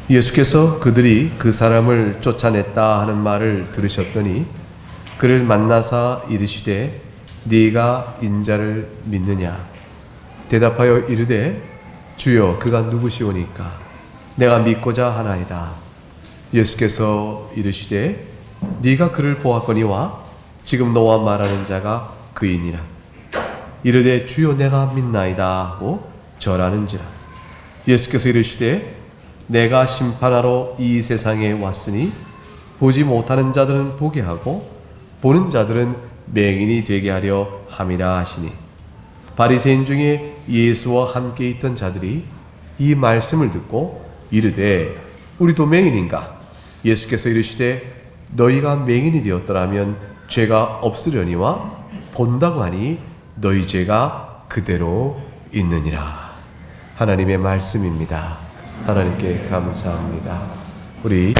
예수께서 그들이 그 사람을 쫓아냈다 하는 말을 들으셨더니 그를 만나사 이르시되 네가 인자를 믿느냐? 대답하여 이르되 주여 그가 누구시오니까 내가 믿고자 하나이다. 예수께서 이르시되 네가 그를 보았거니와 지금 너와 말하는 자가 그이니라. 이르되 주여 내가 믿나이다 하고 절하는지라. 예수께서 이르시되 내가 심판하러 이 세상에 왔으니 보지 못하는 자들은 보게 하고 보는 자들은 맹인이 되게 하려 함이라 하시니 바리새인 중에 예수와 함께 있던 자들이 이 말씀을 듣고 이르되 우리도 맹인인가? 예수께서 이르시되 너희가 맹인이 되었더라면 죄가 없으려니와 본다고 하니 너희 죄가 그대로 있느니라. 하나님의 말씀입니다. 하나님께 감사합니다. 우리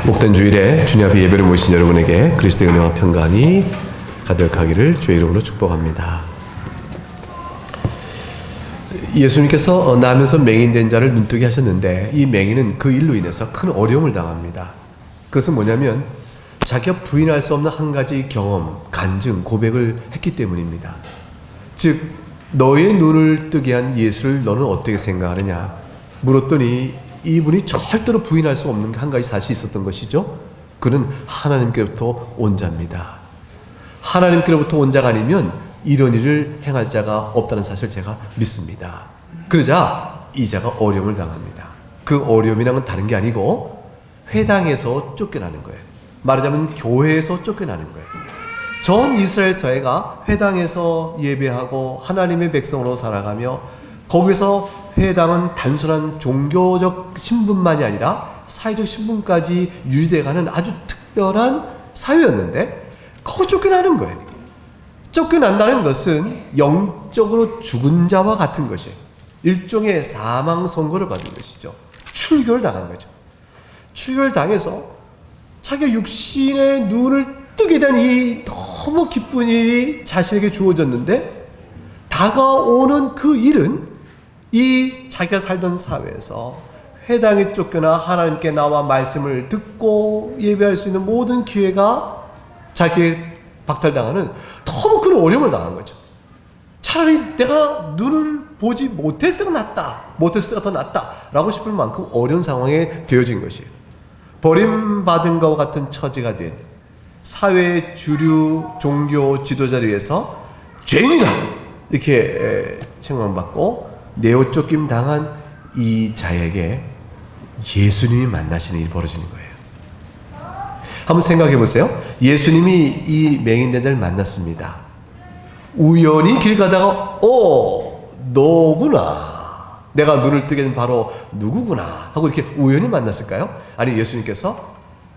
목된 주일에 주님 앞에 예배를 모신 여러분에게 그리스도의 은혜와 평강이 가득하기를 주의 이름으로 축복합니다. 예수님께서 나면서 맹인된 자를 눈뜨게 하셨는데 이 맹인은 그 일로 인해서 큰 어려움을 당합니다. 그것은 뭐냐면 자기가 부인할 수 없는 한 가지 경험, 간증, 고백을 했기 때문입니다. 즉 너의 눈을 뜨게 한 예수를 너는 어떻게 생각하느냐 물었더니 이분이 절대로 부인할 수 없는 한 가지 사실이 있었던 것이죠. 그는 하나님께로부터 온 자입니다. 하나님께로부터 온 자가 아니면 이런 일을 행할 자가 없다는 사실을 제가 믿습니다. 그러자 이 자가 어려움을 당합니다. 그 어려움이란 건 다른 게 아니고 회당에서 쫓겨나는 거예요. 말하자면 교회에서 쫓겨나는 거예요. 전 이스라엘 사회가 회당에서 예배하고 하나님의 백성으로 살아가며 거기서 회당은 단순한 종교적 신분만이 아니라 사회적 신분까지 유지돼가는 아주 특별한 사회였는데 거기 쫓겨나는 거예요. 쫓겨난다는 것은 영적으로 죽은 자와 같은 것이에요. 일종의 사망 선고를 받은 것이죠. 출교를 당한 거죠. 출교를 당해서 자기가 육신의 눈을 뜨게 된 이 너무 기쁜 일이 자신에게 주어졌는데 다가오는 그 일은 이 자기가 살던 사회에서 회당에 쫓겨나 하나님께 나와 말씀을 듣고 예배할 수 있는 모든 기회가 자기에게 박탈당하는 너무 큰 어려움을 당한 거죠. 차라리 내가 눈을 보지 못했을 때가 낫다, 못했을 때가 더 낫다 라고 싶을 만큼 어려운 상황에 되어진 것이에요. 버림받은 것과 같은 처지가 된 사회의 주류 종교 지도자를 위해서 죄인이다 이렇게 책망받고 내어 쫓김 당한 이 자에게 예수님이 만나시는 일이 벌어지는 거예요. 한번 생각해 보세요. 예수님이 이 맹인된 자를 만났습니다. 우연히 길 가다가 너구나, 내가 눈을 뜨게 된 바로 누구구나 하고 이렇게 우연히 만났을까요? 아니 예수님께서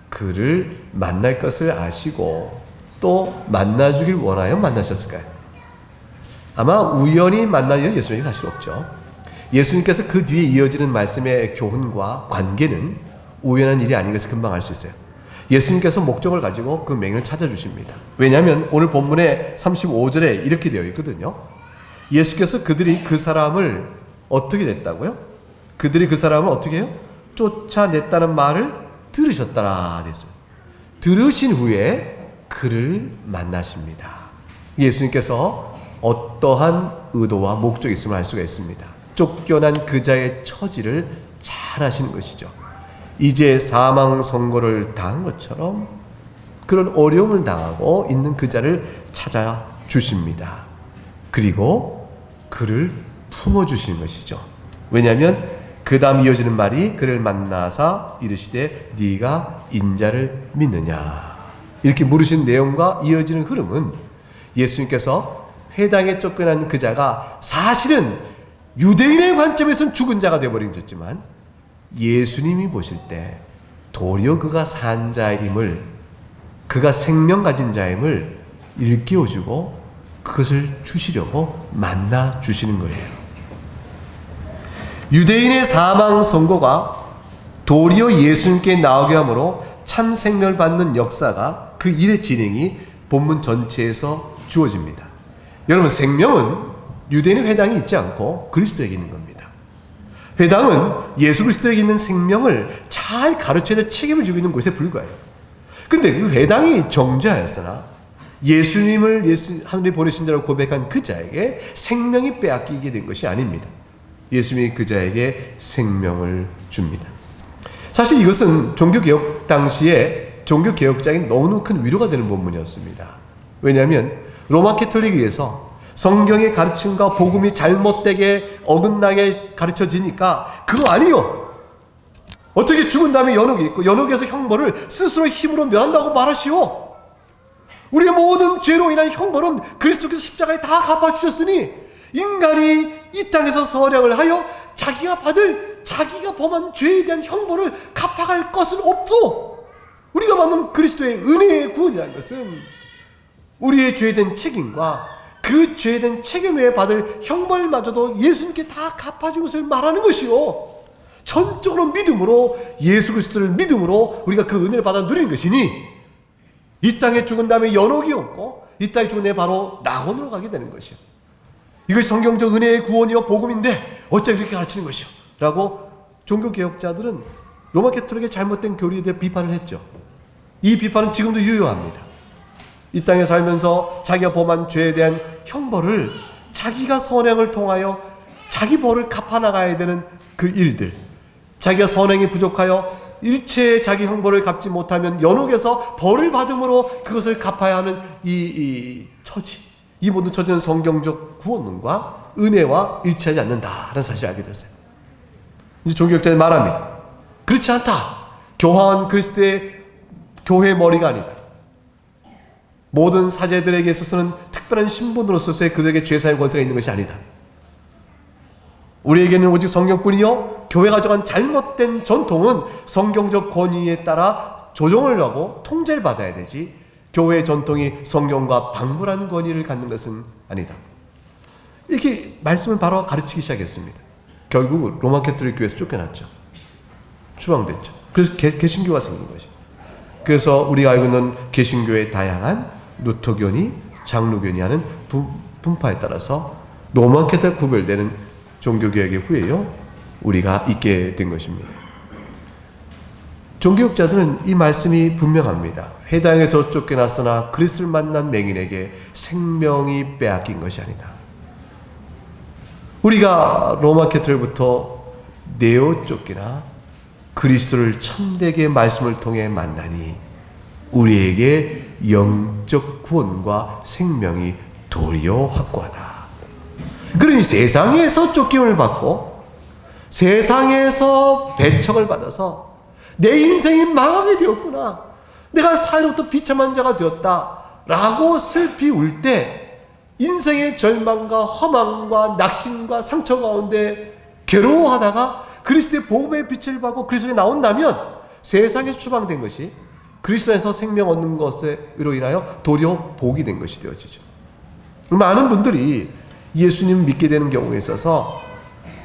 그를 만날 것을 아시고 또 만나주길 원하여 만나셨을까요? 아마 우연히 만난 일은 예수님에게 사실 없죠. 예수님께서 그 뒤에 이어지는 말씀의 교훈과 관계는 우연한 일이 아닌 것을 금방 알 수 있어요. 예수님께서 목적을 가지고 그 맹인을 찾아주십니다. 왜냐하면 오늘 본문의 35절에 이렇게 되어 있거든요. 예수께서 그들이 그 사람을 어떻게 냈다고요? 그들이 그 사람을 어떻게 해요? 쫓아냈다는 말을 들으셨더라 됐습니다. 들으신 후에 그를 만나십니다. 예수님께서 어떠한 의도와 목적이 있음을 알 수가 있습니다. 쫓겨난 그자의 처지를 잘 아시는 것이죠. 이제 사망 선고를 당한 것처럼 그런 어려움을 당하고 있는 그자를 찾아주십니다. 그리고 그를 품어주시는 것이죠. 왜냐하면 그 다음 이어지는 말이 그를 만나사 이르시되 네가 인자를 믿느냐 이렇게 물으신 내용과 이어지는 흐름은 예수님께서 회당에 쫓겨난 그자가 사실은 유대인의 관점에서는 죽은 자가 되어버린 졌지만 예수님이 보실 때 도리어 그가 산 자임을, 그가 생명 가진 자임을 일깨워주고 그것을 주시려고 만나 주시는 거예요. 유대인의 사망 선고가 도리어 예수님께 나오게 함으로 참 생명을 받는 역사가 그 일의 진행이 본문 전체에서 주어집니다. 여러분 생명은 유대인의 회당이 있지 않고 그리스도에게 있는 겁니다. 회당은 예수 그리스도에게 있는 생명을 잘 가르쳐야 될 책임을 지고 있는 곳에 불과해요. 근데 그 회당이 정죄하였으나 예수님을 하늘에 보내신 자라고 고백한 그 자에게 생명이 빼앗기게 된 것이 아닙니다. 예수님이 그 자에게 생명을 줍니다. 사실 이것은 종교개혁 당시에 종교개혁자에게 너무너무 큰 위로가 되는 본문이었습니다. 왜냐하면 로마 캐톨릭에서 성경의 가르침과 복음이 잘못되게 어긋나게 가르쳐지니까 그거 아니요. 어떻게 죽은 다음에 연옥이 있고 연옥에서 형벌을 스스로 힘으로 면한다고 말하시오. 우리의 모든 죄로 인한 형벌은 그리스도께서 십자가에 다 갚아주셨으니 인간이 이 땅에서 선행을 하여 자기가 범한 죄에 대한 형벌을 갚아갈 것은 없소. 우리가 받는 그리스도의 은혜의 구원이라는 것은 우리의 죄에 대한 책임과 그 죄에 대한 책임 외에 받을 형벌마저도 예수님께 다 갚아준 것을 말하는 것이요, 전적으로 믿음으로 예수 그리스도를 믿음으로 우리가 그 은혜를 받아 누리는 것이니 이 땅에 죽은 다음에 연옥이 없고 이 땅에 죽은 다음에 바로 낙원으로 가게 되는 것이요. 이것이 성경적 은혜의 구원이요 복음인데 어째 그렇게 가르치는 것이요 라고 종교개혁자들은 로마 캐톨릭의 잘못된 교리에 대해 비판을 했죠. 이 비판은 지금도 유효합니다. 이 땅에 살면서 자기가 범한 죄에 대한 형벌을 자기가 선행을 통하여 자기 벌을 갚아나가야 되는 그 일들, 자기가 선행이 부족하여 일체의 자기 형벌을 갚지 못하면 연옥에서 벌을 받음으로 그것을 갚아야 하는 이 처지, 이 모든 처지는 성경적 구원론과 은혜와 일치하지 않는다라는 사실을 알게 됐어요. 이제 종교학자는 말합니다. 그렇지 않다. 교황은 그리스도의 교회의 머리가 아니다. 모든 사제들에게 있어서는 특별한 신분으로서의 그들에게 죄사할 권세가 있는 것이 아니다. 우리에게는 오직 성경뿐이요 교회가 가져간 잘못된 전통은 성경적 권위에 따라 조정을 하고 통제를 받아야 되지 교회의 전통이 성경과 방불하는 권위를 갖는 것은 아니다. 이렇게 말씀을 바로 가르치기 시작했습니다. 결국 로마 캐톨릭 교회에서 쫓겨났죠. 추방됐죠. 그래서 개신교가 생긴 것이. 그래서 우리가 알고 있는 개신교의 다양한 루터교니 장로교니 하는 분파에 따라서 로마 캐톨릭 구별되는 종교개혁의 후에요 우리가 있게 된 것입니다. 종교학자들은 이 말씀이 분명합니다. 회당에서 쫓겨났으나 그리스도를 만난 맹인에게 생명이 빼앗긴 것이 아니다. 우리가 로마 캐톨릭부터 내어 쫓기나 그리스도를 참되게 말씀을 통해 만나니 우리에게 영적 구원과 생명이 도리어 확고하다. 그러니 세상에서 쫓김을 받고 세상에서 배척을 받아서 내 인생이 망하게 되었구나, 내가 사회로부터 비참한 자가 되었다 라고 슬피 울 때 인생의 절망과 허망과 낙심과 상처 가운데 괴로워하다가 그리스도의 복음의 빛을 받고 그리스도에 나온다면 세상에서 추방된 것이 그리스도에서 생명 얻는 것으로 인하여 도리어 복이 된 것이 되어지죠. 많은 분들이 예수님 믿게 되는 경우에 있어서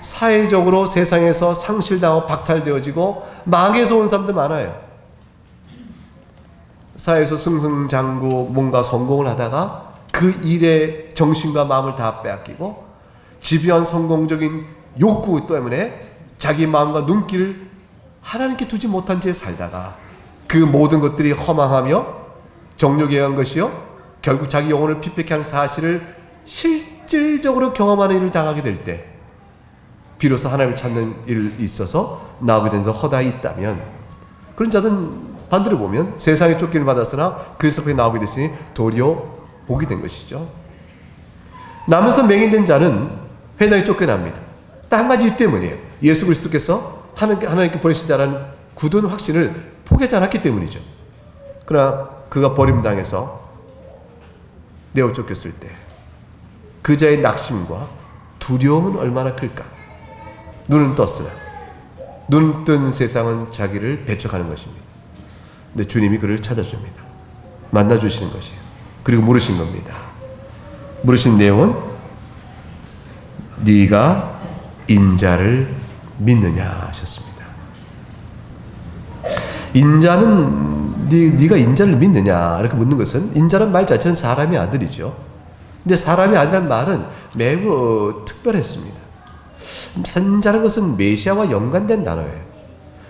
사회적으로 세상에서 상실당하고 박탈되어지고 망해서 온 사람들 많아요. 사회에서 승승장구 뭔가 성공을 하다가 그 일에 정신과 마음을 다 빼앗기고 집요한 성공적인 욕구 때문에 자기 마음과 눈길을 하나님께 두지 못한 채 살다가 그 모든 것들이 허망하며 정욕에 의한 것이요 결국 자기 영혼을 피폐케 한 사실을 실질적으로 경험하는 일을 당하게 될 때 비로소 하나님을 찾는 일이 있어서 나오게 된 데서 허다히 있다면 그런 자들은 반대로 보면 세상에 쫓김을 받았으나 그리스도 앞에 나오게 됐으니 도리어 복이 된 것이죠. 남에서 맹인된 자는 회당에 쫓겨납니다. 딱 한 가지 이유 때문이에요. 예수 그리스도께서 하나님께 보내신 자라는 굳은 확신을 포기하지 않았기 때문이죠. 그러나 그가 버림당해서 내어 쫓겼을 때 그 자의 낙심과 두려움은 얼마나 클까. 눈은 떴으나 눈 뜬 세상은 자기를 배척하는 것입니다. 근데 주님이 그를 찾아줍니다. 만나주시는 것이에요. 그리고 물으신 겁니다. 물으신 내용은 네가 인자를 믿느냐 하셨습니다. 인자는 네가 인자를 믿느냐 이렇게 묻는 것은 인자란 말 자체는 사람의 아들이죠. 근데 사람의 아들이라는 말은 매우 특별했습니다. 인자라는 것은 메시아와 연관된 단어예요.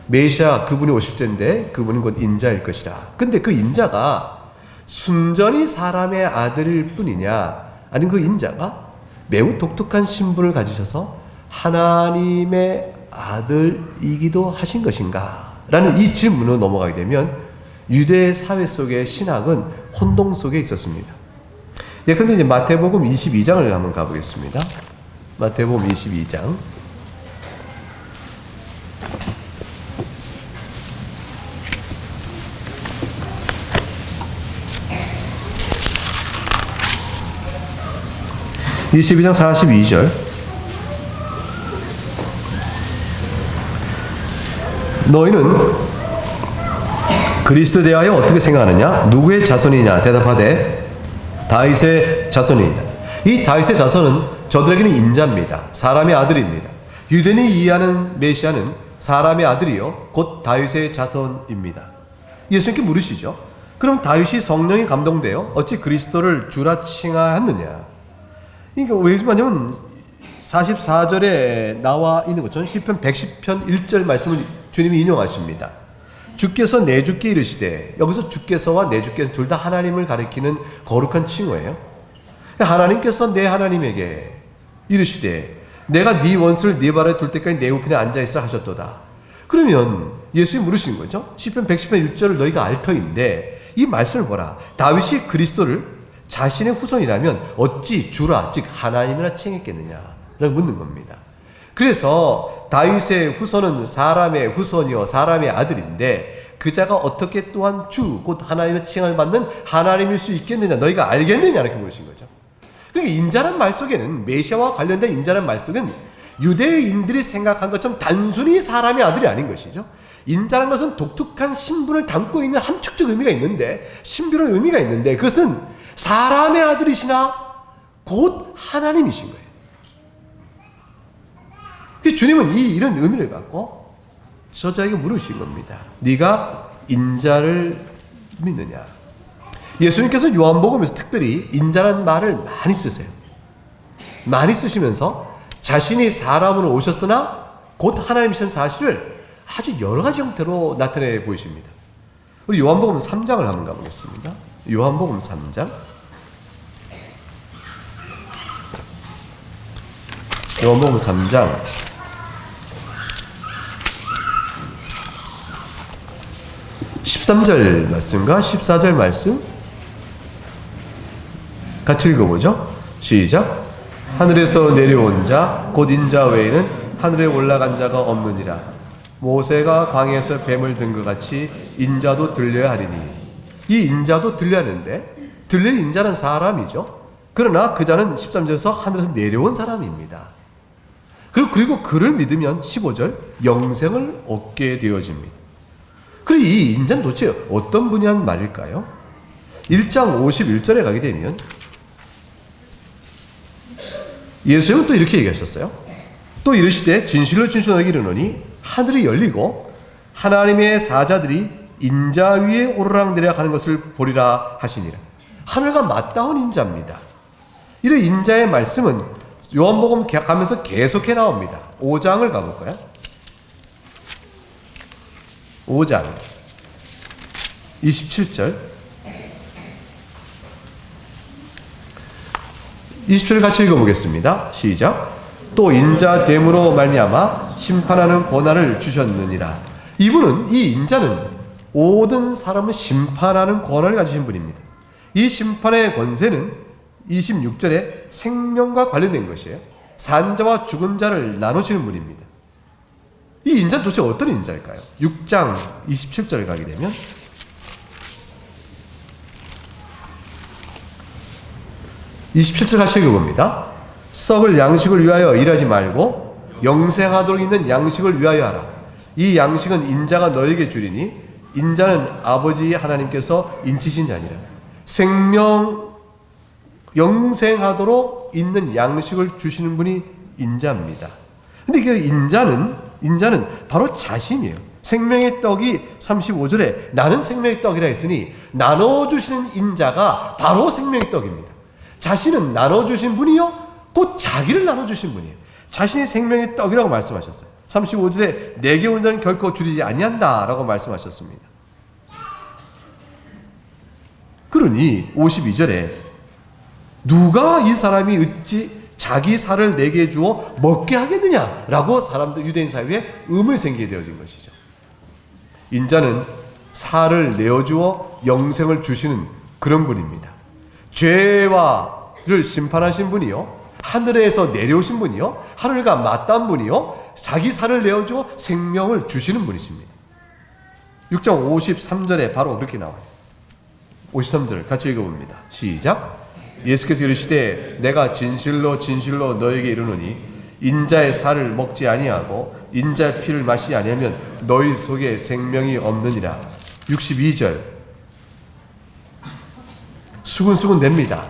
메시아 그분이 오실 텐데 그분은 곧 인자일 것이라. 근데 그 인자가 순전히 사람의 아들일 뿐이냐, 아니면 그 인자가 매우 독특한 신분을 가지셔서 하나님의 아들이기도 하신 것인가? 라는 이 질문으로 넘어가게 되면 유대 사회 속의 신학은 혼동 속에 있었습니다. 예, 근데 이제 마태복음 22장을 한번 가보겠습니다. 마태복음 22장. (22장) 42절. 너희는 그리스도에 대하여 어떻게 생각하느냐? 누구의 자손이냐? 대답하되 다윗의 자손이다. 이 다윗의 자손은 저들에게는 인자입니다. 사람의 아들입니다. 유대인이 이해하는 메시아는 사람의 아들이요 곧 다윗의 자손입니다. 예수님께 물으시죠. 그럼 다윗이 성령에 감동되어 어찌 그리스도를 주라 칭하였느냐? 이게 왜 말하냐면 44절에 나와 있는 것처럼 시편 110편 1절 말씀을 주님이 인용하십니다. 주께서 내 주께 이르시되, 여기서 주께서와 내 주께서 둘 다 하나님을 가리키는 거룩한 칭호예요. 하나님께서 내 하나님에게 이르시되 내가 네 원수를 네 발에 둘 때까지 내 우편에 앉아있으라 하셨도다. 그러면 예수님이 물으신 거죠. 시편 110편 1절을 너희가 알 터인데 이 말씀을 보라. 다윗이 그리스도를 자신의 후손이라면 어찌 주라 즉 하나님이라 칭했겠느냐 라고 묻는 겁니다. 그래서 다윗의 후손은 사람의 후손이요 사람의 아들인데 그자가 어떻게 또한 주 곧 하나님의 칭을 받는 하나님일 수 있겠느냐 너희가 알겠느냐 이렇게 물으신 거죠. 그러니까 인자란 말 속에는 메시아와 관련된 인자란 말 속은 유대인들이 생각한 것처럼 단순히 사람의 아들이 아닌 것이죠. 인자란 것은 독특한 신분을 담고 있는 함축적 의미가 있는데 신비로운 의미가 있는데 그것은 사람의 아들이시나 곧 하나님이신 거예요. 그래서 주님은 이런 의미를 갖고 저자에게 물으신 겁니다. 네가 인자를 믿느냐? 예수님께서 요한복음에서 특별히 인자라는 말을 많이 쓰세요. 많이 쓰시면서 자신이 사람으로 오셨으나 곧 하나님이신 사실을 아주 여러 가지 형태로 나타내 보이십니다. 우리 요한복음 3장을 한번 가보겠습니다. 요한복음 3장. 요한복음 3장 13절 말씀과 14절 말씀 같이 읽어보죠. 시작. 하늘에서 내려온 자 곧 인자 외에는 하늘에 올라간 자가 없느니라. 모세가 광야에서 뱀을 든 것 같이 인자도 들려야 하리니. 이 인자도 들려야 하는데 들릴 인자는 사람이죠. 그러나 그 자는 13절에서 하늘에서 내려온 사람입니다. 그리고 그를 믿으면 15절 영생을 얻게 되어집니다. 그리고 이 인자는 도대체 어떤 분이란 말일까요? 1장 51절에 가게 되면 예수님은 또 이렇게 얘기하셨어요. 또 이르시되 진실로 진실로 너희에게 이르노니 하늘이 열리고 하나님의 사자들이 인자 위에 오르락내리락 하는 것을 보리라 하시니라. 하늘과 맞닿은 인자입니다. 이런 인자의 말씀은 요한복음 가면서 계속해 나옵니다. 5장을 가볼까요? 5장 27절 20절 같이 읽어보겠습니다. 시작. 또 인자됨으로 말미암아 심판하는 권한을 주셨느니라. 이분은 이 인자는 모든 사람을 심판하는 권한을 가지신 분입니다. 이 심판의 권세는 26절에 생명과 관련된 것이에요. 산 자와 죽은 자를 나누시는 분입니다. 이 인자는 도대체 어떤 인자일까요? 6장 27절에 가게 되면 (27절) 같이 읽어봅니다. 썩을 양식을 위하여 일하지 말고 영생하도록 있는 양식을 위하여 하라. 이 양식은 인자가 너에게 주리니 인자는 아버지 하나님께서 인치신 자니라. 영생하도록 있는 양식을 주시는 분이 인자입니다. 근데 그 인자는 바로 자신이에요. 생명의 떡이 35절에 나는 생명의 떡이라 했으니 나눠주시는 인자가 바로 생명의 떡입니다. 자신은 나눠주신 분이요 곧 자기를 나눠주신 분이에요. 자신이 생명의 떡이라고 말씀하셨어요. 35절에 내게 오는 자는 결코 줄이지 아니한다 라고 말씀하셨습니다. 그러니 52절에 누가 이 사람이 어찌 자기 살을 내게 주어 먹게 하겠느냐라고 사람들 유대인 사회에 의문이 생기게 되어진 것이죠. 인자는 살을 내어주어 영생을 주시는 그런 분입니다. 죄와를 심판하신 분이요 하늘에서 내려오신 분이요 하늘과 맞닿은 분이요 자기 살을 내어주어 생명을 주시는 분이십니다. 6장 53절에 바로 그렇게 나와요. 53절 같이 읽어봅니다. 시작. 예수께서 이르시되 내가 진실로 진실로 너에게 이르노니 인자의 살을 먹지 아니하고 인자의 피를 마시지 아니하면 너희 속에 생명이 없느니라. 62절 수근수근 냅니다.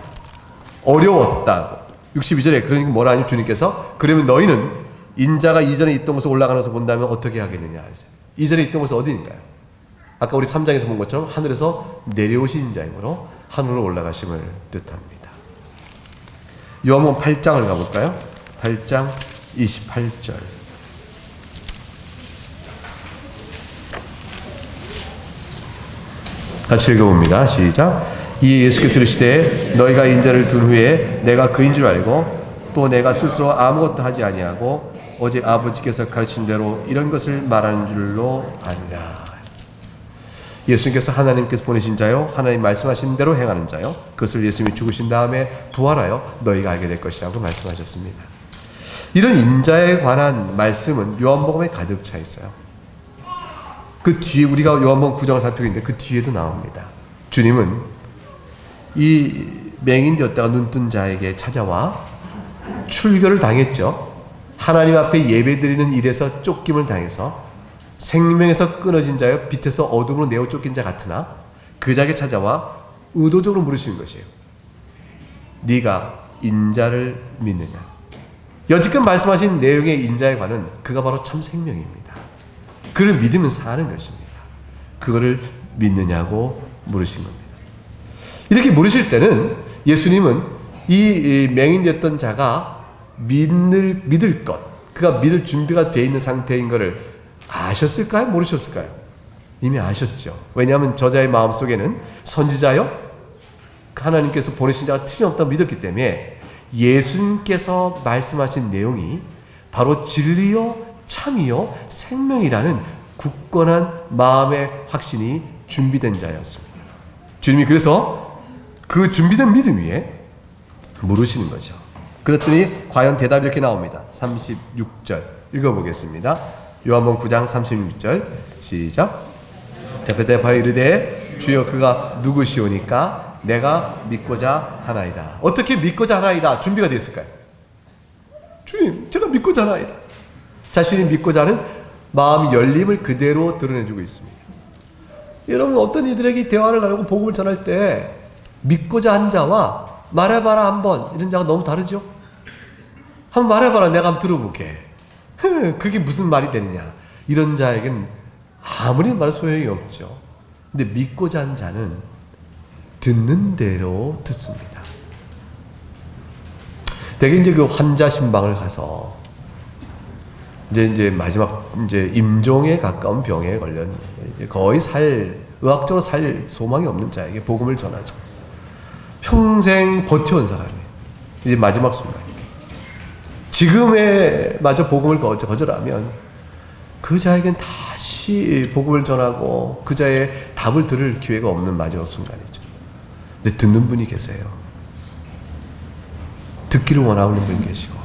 어려웠다고. 62절에 그러니까 뭐라 하니 주님께서 그러면 너희는 인자가 이전에 있던 곳에 올라가면서 본다면 어떻게 하겠느냐. 이전에 있던 곳은 어디인가요? 아까 우리 3장에서 본 것처럼 하늘에서 내려오신 인자이므로 하늘로 올라가심을 뜻합니다. 요한복음 8장을 가볼까요? 8장 28절 같이 읽어봅니다. 시작. 이에 예수께서 이르시되 너희가 인자를 둔 후에 내가 그인 줄 알고 또 내가 스스로 아무것도 하지 아니하고 오직 아버지께서 가르친 대로 이런 것을 말하는 줄로 아니라. 예수님께서 하나님께서 보내신 자요 하나님 말씀하신 대로 행하는 자요 그것을 예수님이 죽으신 다음에 부활하여 너희가 알게 될 것이라고 말씀하셨습니다. 이런 인자에 관한 말씀은 요한복음에 가득 차 있어요. 그 뒤에 우리가 요한복음 9장을 살피고 있는데 그 뒤에도 나옵니다. 주님은 이 맹인되었다가 눈뜬 자에게 찾아와 출교를 당했죠. 하나님 앞에 예배드리는 일에서 쫓김을 당해서 생명에서 끊어진 자여 빛에서 어둠으로 내어 쫓긴 자 같으나 그 자에게 찾아와 의도적으로 물으시는 것이에요. 네가 인자를 믿느냐. 여지껏 말씀하신 내용의 인자에 관한 그가 바로 참 생명입니다. 그를 믿으면 사는 것입니다. 그거를 믿느냐고 물으신 겁니다. 이렇게 물으실 때는 예수님은 이 맹인되었던 자가 믿을 것, 그가 믿을 준비가 되어 있는 상태인 것을 아셨을까요? 모르셨을까요? 이미 아셨죠. 왜냐하면 저자의 마음속에는 선지자요 하나님께서 보내신 자가 틀림없다고 믿었기 때문에 예수님께서 말씀하신 내용이 바로 진리요 참이요 생명이라는 굳건한 마음의 확신이 준비된 자였습니다. 주님이 그래서 그 준비된 믿음 위에 물으시는 거죠. 그랬더니 과연 대답이 이렇게 나옵니다. 36절 읽어보겠습니다. 요한복음 9장 36절 시작. 대답하여 이르되 주여 그가 누구시오니까 내가 믿고자 하나이다. 어떻게 믿고자 하나이다 준비가 되었을까요? 주님 제가 믿고자 하나이다. 자신이 믿고자 하는 마음 열림을 그대로 드러내주고 있습니다. 여러분 어떤 이들에게 대화를 나누고 복음을 전할 때 믿고자 한 자와 말해봐라 한번 이런 자가 너무 다르죠. 한번 말해봐라 내가 한번 들어볼게. 그게 무슨 말이 되느냐. 이런 자에게는 아무리 말해도 소용이 없죠. 근데 믿고자 한 자는 듣는 대로 듣습니다. 대개 이제 그 환자 신방을 가서 이제 마지막 이제 임종에 가까운 병에 걸렸 이제 거의 의학적으로 살 소망이 없는 자에게 복음을 전하죠. 평생 버텨온 사람이 이제 마지막 순간. 지금에 마저 복음을 거절하면 그 자에겐 다시 복음을 전하고 그 자의 답을 들을 기회가 없는 마지막 순간이죠. 근데 듣는 분이 계세요. 듣기를 원하는 분이 계시고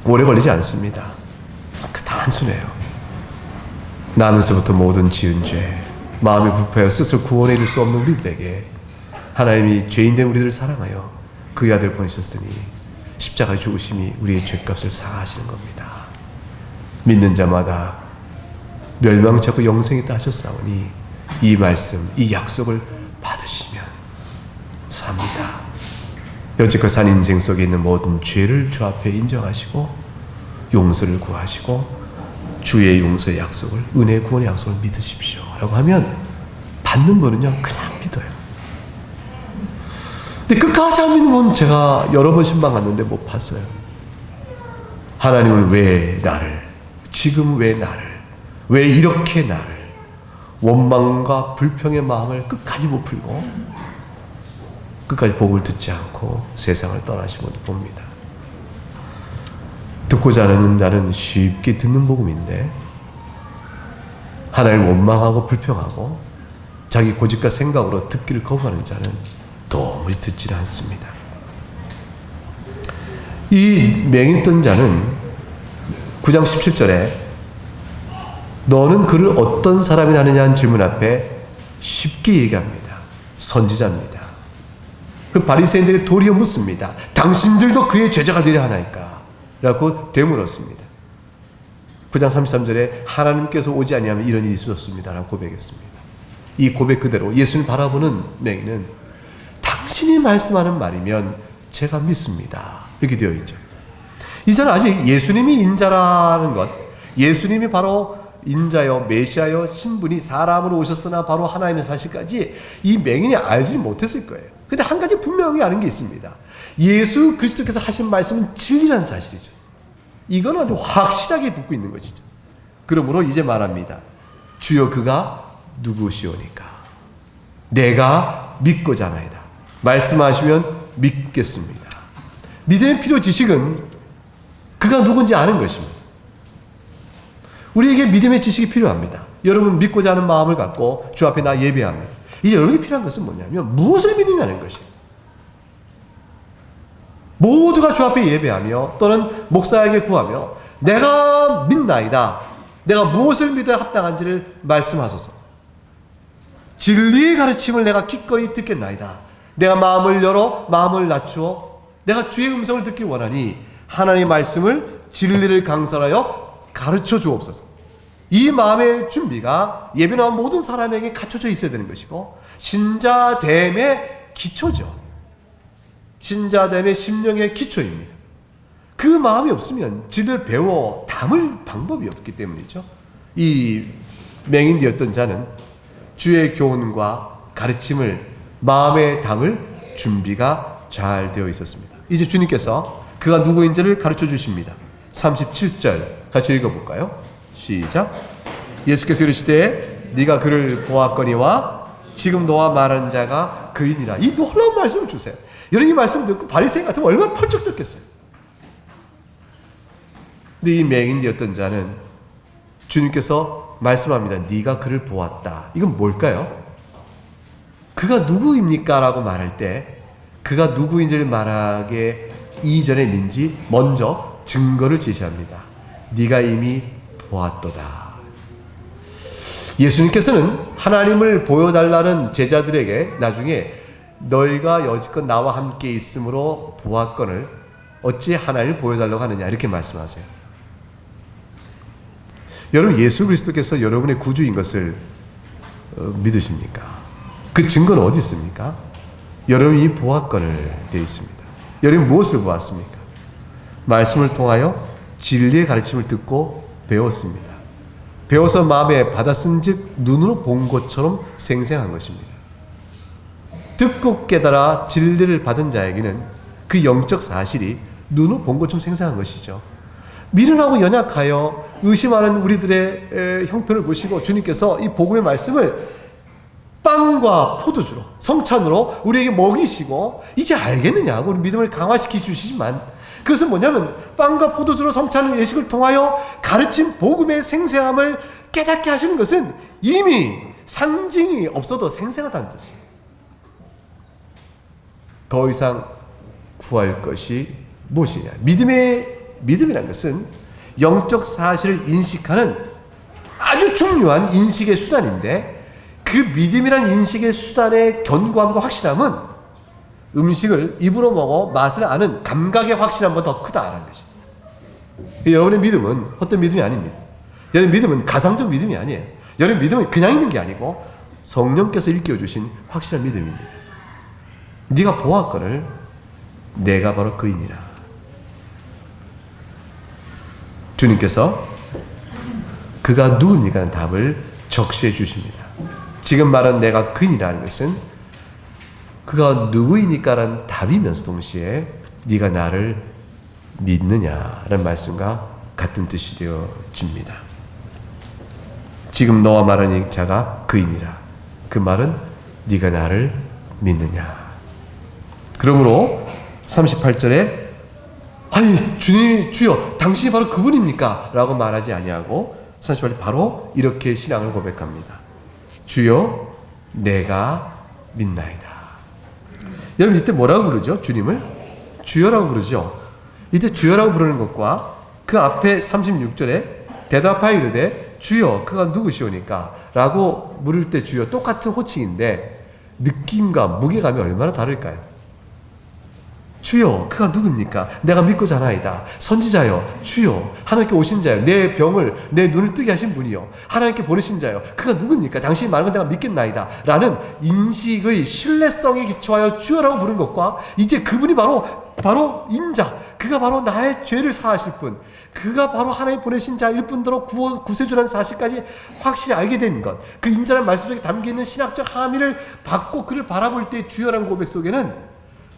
오래 걸리지 않습니다. 단순해요. 나면서부터 모든 지은 죄, 마음이 불편하여 스스로 구원해 줄 수 없는 우리들에게 하나님이 죄인된 우리들을 사랑하여 그의 아들 보내셨으니 십자가의 죽으심이 우리의 죄값을 사하시는 겁니다. 믿는 자마다 멸망치 않고 영생이 있다 하셨사오니 이 말씀, 이 약속을 받으시면 삽니다. 여지껏 산 인생 속에 있는 모든 죄를 주 앞에 인정하시고 용서를 구하시고 주의 용서의 약속을, 은혜의 구원의 약속을 믿으십시오 라고 하면 받는 분은요 그냥 믿어요. 근데 끝까지 안 믿는 분 제가 여러 번 신방 갔는데 못 봤어요. 하나님은 왜 나를, 지금 왜 나를, 왜 이렇게 나를, 원망과 불평의 마음을 끝까지 못 풀고 끝까지 복을 듣지 않고 세상을 떠나신 것도 봅니다. 듣고자 하는 자는 쉽게 듣는 복음인데 하나님을 원망하고 불평하고 자기 고집과 생각으로 듣기를 거부하는 자는 도무지 듣지를 않습니다. 이 맹인던 자는 9장 17절에 너는 그를 어떤 사람이라 하느냐는 질문 앞에 쉽게 얘기합니다. 선지자입니다. 그 바리새인들이 도리어 묻습니다. 당신들도 그의 제자가 되려 하나이까? 라고 되물었습니다. 9장 33절에 하나님께서 오지 아니하면 이런 일이 있었습니다. 라고 고백했습니다. 이 고백 그대로 예수님을 바라보는 맹인은 당신이 말씀하는 말이면 제가 믿습니다. 이렇게 되어 있죠. 이제는 아직 예수님이 인자라는 것, 예수님이 바로 인자여 메시아여 신분이 사람으로 오셨으나 바로 하나님의 사실까지 이 맹인이 알지 못했을 거예요. 근데 한 가지 분명히 아는 게 있습니다. 예수 그리스도께서 하신 말씀은 진리라는 사실이죠. 이건 아주 확실하게 붙고 있는 것이죠. 그러므로 이제 말합니다. 주여 그가 누구시오니까? 내가 믿고자 하나이다. 말씀하시면 믿겠습니다. 믿음의 필요 지식은 그가 누군지 아는 것입니다. 우리에게 믿음의 지식이 필요합니다. 여러분 믿고자 하는 마음을 갖고 주 앞에 나 예배합니다. 이제 여러분이 필요한 것은 뭐냐면 무엇을 믿느냐는 것이에요. 모두가 주 앞에 예배하며 또는 목사에게 구하며 내가 믿나이다. 내가 무엇을 믿어야 합당한지를 말씀하소서. 진리의 가르침을 내가 기꺼이 듣겠나이다. 내가 마음을 열어 마음을 낮추어 내가 주의 음성을 듣기 원하니 하나님의 말씀을 진리를 강설하여 가르쳐 주옵소서. 이 마음의 준비가 예배 나온 모든 사람에게 갖춰져 있어야 되는 것이고 신자됨의 기초죠. 신자됨의 심령의 기초입니다. 그 마음이 없으면 진리를 배워 담을 방법이 없기 때문이죠. 이 맹인 되었던 자는 주의 교훈과 가르침을 마음에 담을 준비가 잘 되어 있었습니다. 이제 주님께서 그가 누구인지를 가르쳐 주십니다. 37절 같이 읽어볼까요? 시작. 예수께서 이르시되 네가 그를 보았거니와 지금 너와 말하는 자가 그이니라. 이 놀라운 말씀을 주세요. 여러분 이 말씀 듣고 바리새인 같으면 얼마나 펄쩍 뛰었겠어요. 근데 이 맹인 되었던 자는 주님께서 말씀합니다. 네가 그를 보았다. 이건 뭘까요? 그가 누구입니까? 라고 말할 때 그가 누구인지를 말하기 이전에 민지 먼저 증거를 제시합니다. 네가 이미 보았도다. 예수님께서는 하나님을 보여달라는 제자들에게 나중에 너희가 여지껏 나와 함께 있으므로 보았거늘 어찌 하나님을 보여달라고 하느냐 이렇게 말씀하세요. 여러분 예수 그리스도께서 여러분의 구주인 것을 믿으십니까? 그 증거는 어디 있습니까? 여러분이 보았거늘 되어 있습니다. 여러분 무엇을 보았습니까? 말씀을 통하여 진리의 가르침을 듣고 배웠습니다. 배워서 마음에 받았은즉 눈으로 본 것처럼 생생한 것입니다. 듣고 깨달아 진리를 받은 자에게는 그 영적 사실이 눈으로 본 것처럼 생생한 것이죠. 미련하고 연약하여 의심하는 우리들의 형편을 보시고 주님께서 이 복음의 말씀을 빵과 포도주로 성찬으로 우리에게 먹이시고 이제 알겠느냐고 우리 믿음을 강화시켜 주시지만 그것은 뭐냐면 빵과 포도주로 성찬의 예식을 통하여 가르친 복음의 생생함을 깨닫게 하시는 것은 이미 상징이 없어도 생생하다는 뜻이에요. 더 이상 구할 것이 무엇이냐? 믿음이란 것은 영적 사실을 인식하는 아주 중요한 인식의 수단인데 그 믿음이란 인식의 수단의 견고함과 확실함은 음식을 입으로 먹어 맛을 아는 감각의 확실함보다 더 크다라는 것입니다. 여러분의 믿음은 헛된 믿음이 아닙니다. 여러분의 믿음은 가상적 믿음이 아니에요. 여러분의 믿음은 그냥 있는 게 아니고 성령께서 일깨워주신 확실한 믿음입니다. 네가 보았거늘 내가 바로 그이니라. 주님께서 그가 누굽니까? 하는 답을 적시해 주십니다. 지금 말한 내가 그이니라는 것은 그가 누구이니까라는 답이면서 동시에 네가 나를 믿느냐라는 말씀과 같은 뜻이 되어집니다. 지금 너와 말하는 자가 그이니라. 그 말은 네가 나를 믿느냐. 그러므로 38절에 아니 주여 당신이 바로 그분입니까? 라고 말하지 아니하고 38절 바로 이렇게 신앙을 고백합니다. 주여 내가 믿나이다. 여러분 이때 뭐라고 부르죠? 주님을? 주여라고 부르죠. 이때 주여라고 부르는 것과 그 앞에 36절에 대답하여 이르되 주여 그가 누구시오니까? 라고 물을 때 주여 똑같은 호칭인데 느낌과 무게감이 얼마나 다를까요? 주여 그가 누굽니까? 내가 믿고자 하나이다. 선지자여 주여 하나님께 오신 자여 내 병을 내 눈을 뜨게 하신 분이요 하나님께 보내신 자여 그가 누굽니까? 당신이 말하는 건 내가 믿겠나이다 라는 인식의 신뢰성에 기초하여 주여라고 부른 것과 이제 그분이 바로 인자, 그가 바로 나의 죄를 사하실 분, 그가 바로 하나님 보내신 자일 뿐더러 구세주라는 사실까지 확실히 알게 된 것, 그 인자라는 말씀 속에 담겨있는 신학적 함의를 받고 그를 바라볼 때 주여라는 고백 속에는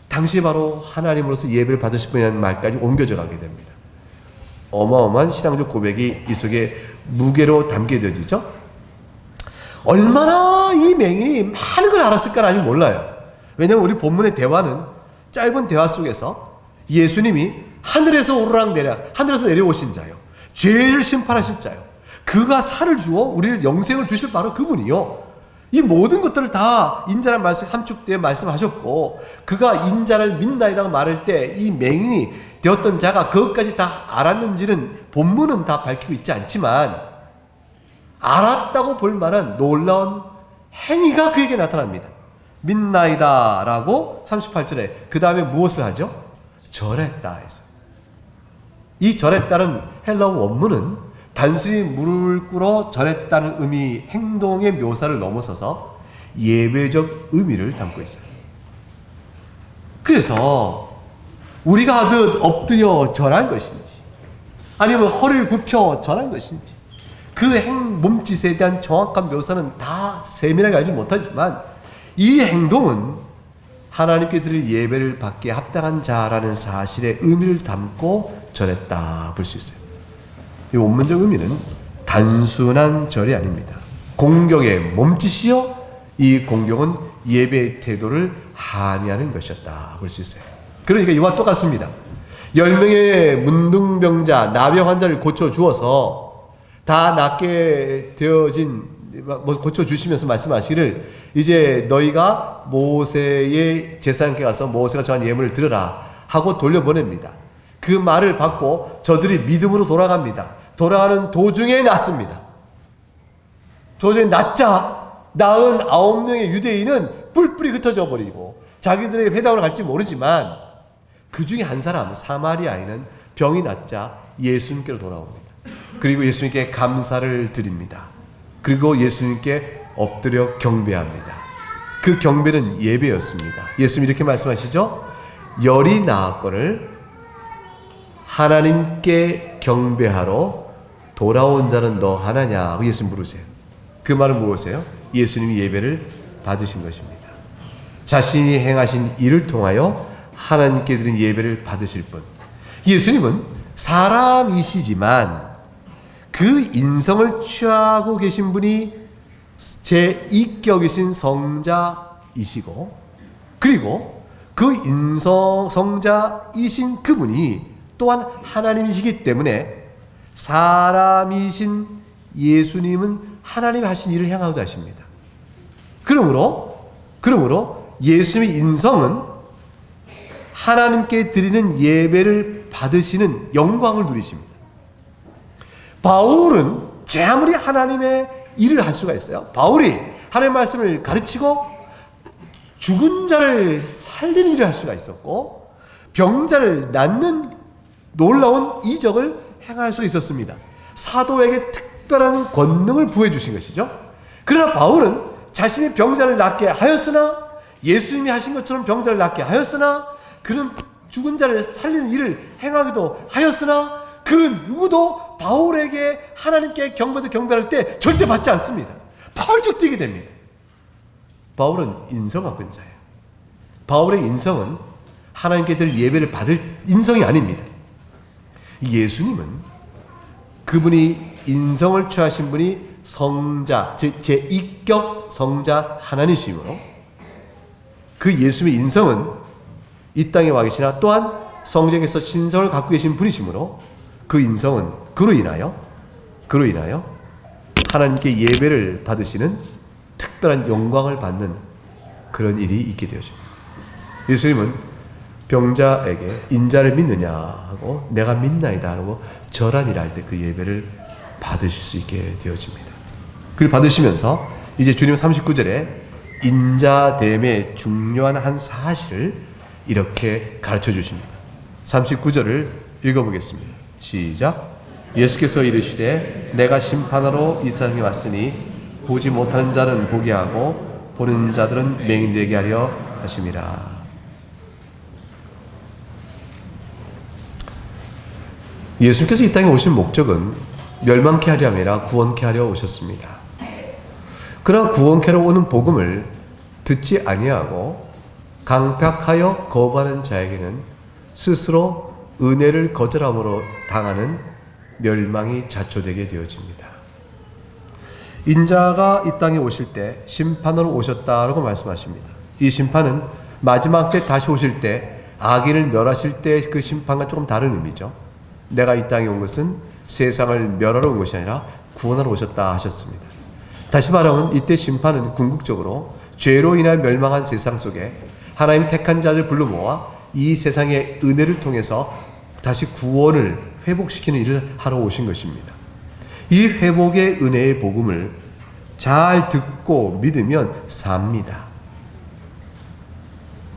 당시 바로 하나님으로서 예배를 받으실 분이라는 말까지 옮겨져 가게 됩니다. 어마어마한 신앙적 고백이 이 속에 무게로 담겨져지죠. 얼마나 이 맹인이 많은 걸 알았을까는 아직 몰라요. 왜냐하면 우리 본문의 대화는 짧은 대화 속에서 예수님이 하늘에서 하늘에서 내려오신 자요 죄를 심판하실 자요 그가 살을 주어 우리를 영생을 주실 바로 그분이요 이 모든 것들을 다 인자란 말씀 함축되어 말씀하셨고 그가 인자를 믿나이라고 말할 때 이 맹인이 되었던 자가 그것까지 다 알았는지는 본문은 다 밝히고 있지 않지만 알았다고 볼 만한 놀라운 행위가 그에게 나타납니다. 믿나이다 라고 38절에 그 다음에 무엇을 하죠? 절했다 해서 이 절했다는 헬라어 원문은 단순히 무릎을 꿇어 절했다는 의미, 행동의 묘사를 넘어서서 예배적 의미를 담고 있어요. 그래서 우리가 하듯 엎드려 절한 것인지 아니면 허리를 굽혀 절한 것인지 그 몸짓에 대한 정확한 묘사는 다 세밀하게 알지 못하지만 이 행동은 하나님께 드릴 예배를 받기에 합당한 자라는 사실의 의미를 담고 절했다 볼 수 있어요. 이 원문적 의미는 단순한 절이 아닙니다. 공경의 몸짓이요 이 공경은 예배의 태도를 함의하는 것이었다 볼 수 있어요. 그러니까 이와 똑같습니다. 10명의 문둥병자 나병 환자를 고쳐주어서 다 낫게 되어진 고쳐주시면서 말씀하시기를 이제 너희가 모세의 제사장께 가서 모세가 정한 예물을 드려라 하고 돌려보냅니다. 그 말을 받고 저들이 믿음으로 돌아갑니다. 돌아가는 도중에 낫습니다. 도중에 낳은 9명의 유대인은 뿔뿔이 흩어져 버리고 자기들에게 회당으로 갈지 모르지만 그 중에 한 사람 사마리아인은 병이 낫자 예수님께로 돌아옵니다. 그리고 예수님께 감사를 드립니다. 그리고 예수님께 엎드려 경배합니다. 그 경배는 예배였습니다. 예수님이 이렇게 말씀하시죠. 열이 나았거늘 하나님께 경배하러 돌아온 자는 너 하나냐? 예수님 물으세요. 그 말은 무엇이에요? 예수님이 예배를 받으신 것입니다. 자신이 행하신 일을 통하여 하나님께 드린 예배를 받으실 분. 예수님은 사람이시지만 그 인성을 취하고 계신 분이 제2격이신 성자이시고 그리고 그 성자이신 그분이 또한 하나님이시기 때문에 사람이신 예수님은 하나님이 하신 일을 행하고자 하십니다. 그러므로 예수님의 인성은 하나님께 드리는 예배를 받으시는 영광을 누리십니다. 바울은 제 아무리 하나님의 일을 할 수가 있어요. 바울이 하나님의 말씀을 가르치고 죽은 자를 살리는 일을 할 수가 있었고 병자를 낫는 놀라운 이적을 행할 수 있었습니다. 사도에게 특별한 권능을 부여 주신 것이죠. 그러나 바울은 자신의 병자를 낫게 하였으나 예수님이 하신 것처럼 병자를 낫게 하였으나 그는 죽은 자를 살리는 일을 행하기도 하였으나 그 누구도 바울에게 하나님께 경배할 때 절대 받지 않습니다. 펄쩍 뛰게 됩니다. 바울은 인성학권자예요. 바울의 인성은 하나님께 들 예배를 받을 인성이 아닙니다. 예수님은 그분이 인성을 취하신 분이 성자, 즉 제2격 성자 하나님이시므로 그 예수님의 인성은 이 땅에 와 계시나 또한 성령에서 신성을 갖고 계신 분이시므로 그 인성은 그로 인하여 하나님께 예배를 받으시는 특별한 영광을 받는 그런 일이 있게 되어집니다. 예수님은 병자에게 인자를 믿느냐 하고 내가 믿나이다 하고 절하니라 할 때 그 예배를 받으실 수 있게 되어집니다. 그걸 받으시면서 이제 주님 39절에 인자됨의 중요한 한 사실을 이렇게 가르쳐 주십니다. 39절을 읽어보겠습니다. 시작. 예수께서 이르시되 내가 심판하러 이 세상에 왔으니 보지 못하는 자는 보게 하고 보는 자들은 맹인되게 하려 하심이라. 예수님께서 이 땅에 오신 목적은 멸망케 하려 함이라 구원케 하려 오셨습니다. 그러나 구원케 하러 오는 복음을 듣지 아니하고 강팍하여 거부하는 자에게는 스스로 은혜를 거절함으로 당하는 멸망이 자초되게 되어집니다. 인자가 이 땅에 오실 때 심판으로 오셨다라고 말씀하십니다. 이 심판은 마지막 때 다시 오실 때 악인을 멸하실 때 그 심판과 조금 다른 의미죠. 내가 이 땅에 온 것은 세상을 멸하러 온 것이 아니라 구원하러 오셨다 하셨습니다. 다시 말하면 이때 심판은 궁극적으로 죄로 인하여 멸망한 세상 속에 하나님 택한 자들 불러 모아 이 세상의 은혜를 통해서 다시 구원을 회복시키는 일을 하러 오신 것입니다. 이 회복의 은혜의 복음을 잘 듣고 믿으면 삽니다.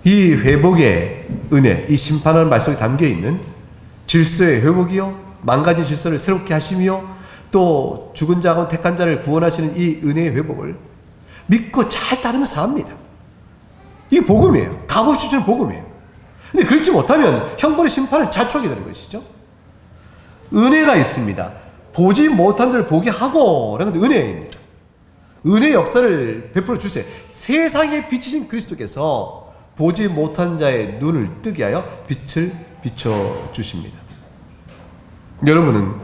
이 회복의 은혜, 이 심판하는 말씀에 담겨있는 질서의 회복이요 망가진 질서를 새롭게 하시며 또 죽은 자하고 택한 자를 구원하시는 이 은혜의 회복을 믿고 잘 따르면서 합니다. 이게 복음이에요. 값없이 주는 복음이에요. 근데 그렇지 못하면 형벌의 심판을 자초하게 되는 것이죠. 은혜가 있습니다. 보지 못한 자를 보게 하고 라는 것도 은혜입니다. 은혜의 역사를 베풀어 주세요. 세상에 비치신 그리스도께서 보지 못한 자의 눈을 뜨게 하여 빛을 비춰 주십니다. 여러분은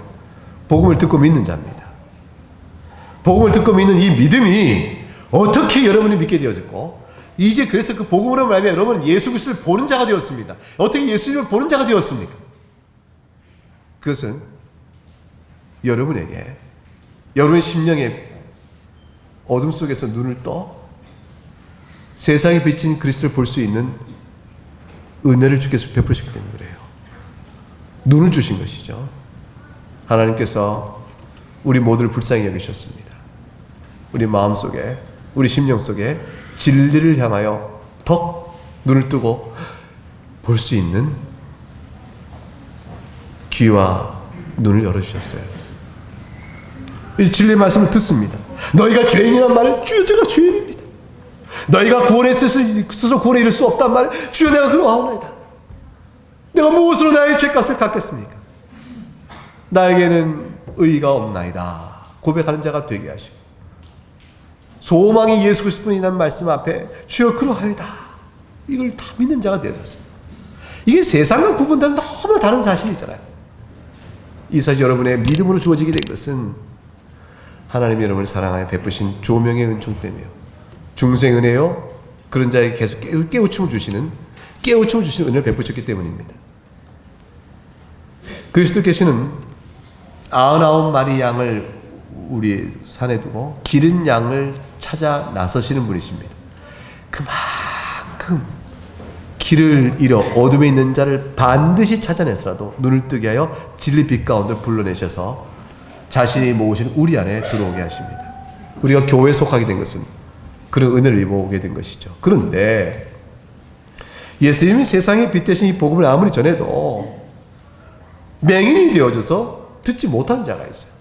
복음을 듣고 믿는 자입니다. 복음을 듣고 믿는 이 믿음이 어떻게 여러분이 믿게 되어졌고 이제 그래서 그 복음으로 말하면 여러분은 예수 그리스도를 보는 자가 되었습니다. 어떻게 예수님을 보는 자가 되었습니까? 그것은 여러분에게 여러분의 심령의 어둠 속에서 눈을 떠 세상에 비친 그리스도를 볼 수 있는 은혜를 주께서 베푸셨기 때문에 그래요. 눈을 주신 것이죠. 하나님께서 우리 모두를 불쌍히 여기셨습니다. 우리 마음속에 우리 심령 속에 진리를 향하여 더 눈을 뜨고 볼 수 있는 귀와 눈을 열어주셨어요. 이 진리의 말씀을 듣습니다. 너희가 죄인이란 말은 주여 제가 죄인입니다. 너희가 구원에 스스로 구원에 이를 수 없단 말은 주여 내가 그러하오나이다. 내가 무엇으로 나의 죄값을 갚겠습니까? 나에게는 의가 없나이다 고백하는 자가 되게 하시고 소망이 예수 그리스도뿐이라는 말씀 앞에 주여 그러하이다 이걸 다 믿는 자가 되어졌어요. 이게 세상과 구분되는 너무나 다른 사실이잖아요. 이 사실 여러분의 믿음으로 주어지게 된 것은 하나님이 여러분을 사랑하여 베푸신 조명의 은총 때문에요. 중생의 은혜요 그런 자에게 계속 깨우침을 주시는 은혜를 베푸셨기 때문입니다. 그리스도께서는 99마리 양을 우리 산에 두고 기른 양을 찾아 나서시는 분이십니다. 그만큼 길을 잃어 어둠에 있는 자를 반드시 찾아내서라도 눈을 뜨게 하여 진리 빛 가운데 불러내셔서 자신이 모으신 우리 안에 들어오게 하십니다. 우리가 교회에 속하게 된 것은 그런 은혜를 입어오게 된 것이죠. 그런데 예수님이 세상에 빛 대신 이 복음을 아무리 전해도 맹인이 되어져서 듣지 못하는 자가 있어요.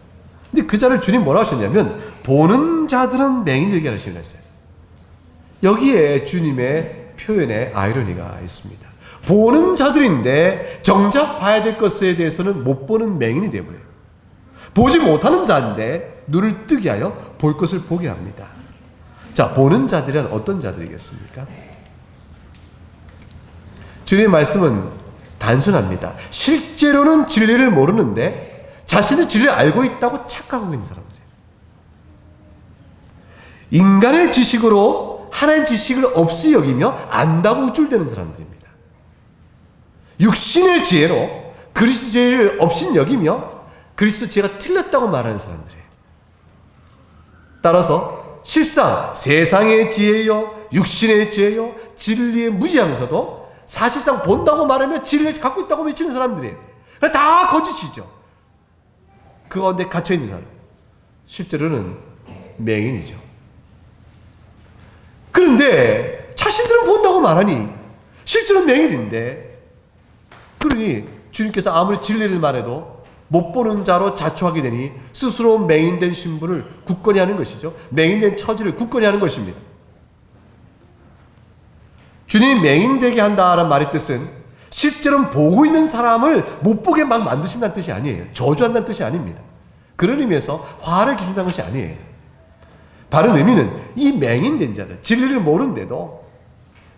근데 그 자를 주님 뭐라고 하셨냐면 보는 자들은 맹인되게 하시려 했어요. 여기에 주님의 표현에 아이러니가 있습니다. 보는 자들인데 정작 봐야 될 것에 대해서는 못 보는 맹인이 되어버려요. 보지 못하는 자인데 눈을 뜨게 하여 볼 것을 보게 합니다. 자, 보는 자들은 어떤 자들이겠습니까? 주님의 말씀은 단순합니다. 실제로는 진리를 모르는데 자신은 진리를 알고 있다고 착각하고 있는 사람들이에요. 인간의 지식으로 하나님 지식을 없이 여기며 안다고 우쭐대는 사람들입니다. 육신의 지혜로 그리스도 지혜를 없이 여기며 그리스도 지혜가 틀렸다고 말하는 사람들이에요. 따라서 실상 세상의 지혜요, 육신의 지혜요, 진리에 무지하면서도 사실상 본다고 말하며 진리를 갖고 있다고 외치는 사람들이에요. 다 거짓이죠. 그 가운데 갇혀있는 사람. 실제로는 맹인이죠. 그런데 자신들은 본다고 말하니 실제로는 맹인인데, 그러니 주님께서 아무리 진리를 말해도 못 보는 자로 자초하게 되니 스스로 맹인된 신분을 굳건히 하는 것이죠. 맹인된 처지를 굳건히 하는 것입니다. 주님이 맹인되게 한다라는 말의 뜻은 실제로는 보고 있는 사람을 못 보게 막 만드신다는 뜻이 아니에요. 저주한다는 뜻이 아닙니다. 그런 의미에서 화를 기준다는 것이 아니에요. 바른 의미는 이 맹인된 자들, 진리를 모르는데도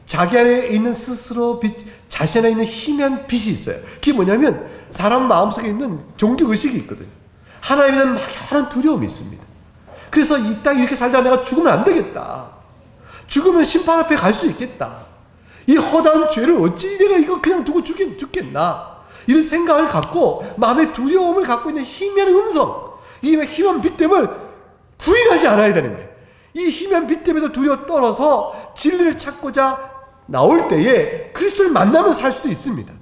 자기 안에 있는 스스로 자신 안에 있는 희미한 빛이 있어요. 그게 뭐냐면 사람 마음속에 있는 종교의식이 있거든요. 하나님에 대한 막연한 두려움이 있습니다. 그래서 이 땅에 이렇게 살다 내가 죽으면 안 되겠다. 죽으면 심판 앞에 갈 수 있겠다. 이 허다한 죄를 어찌 내가 이거 그냥 두고 죽겠나. 이런 생각을 갖고 마음의 두려움을 갖고 있는 희미한 음성, 이 희미한 빛됨을 부인하지 않아야 되는 거예요. 이 희미한 빛됨에도 두려워 떨어서 진리를 찾고자 나올 때에 그리스도를 만나면서 살 수도 있습니다.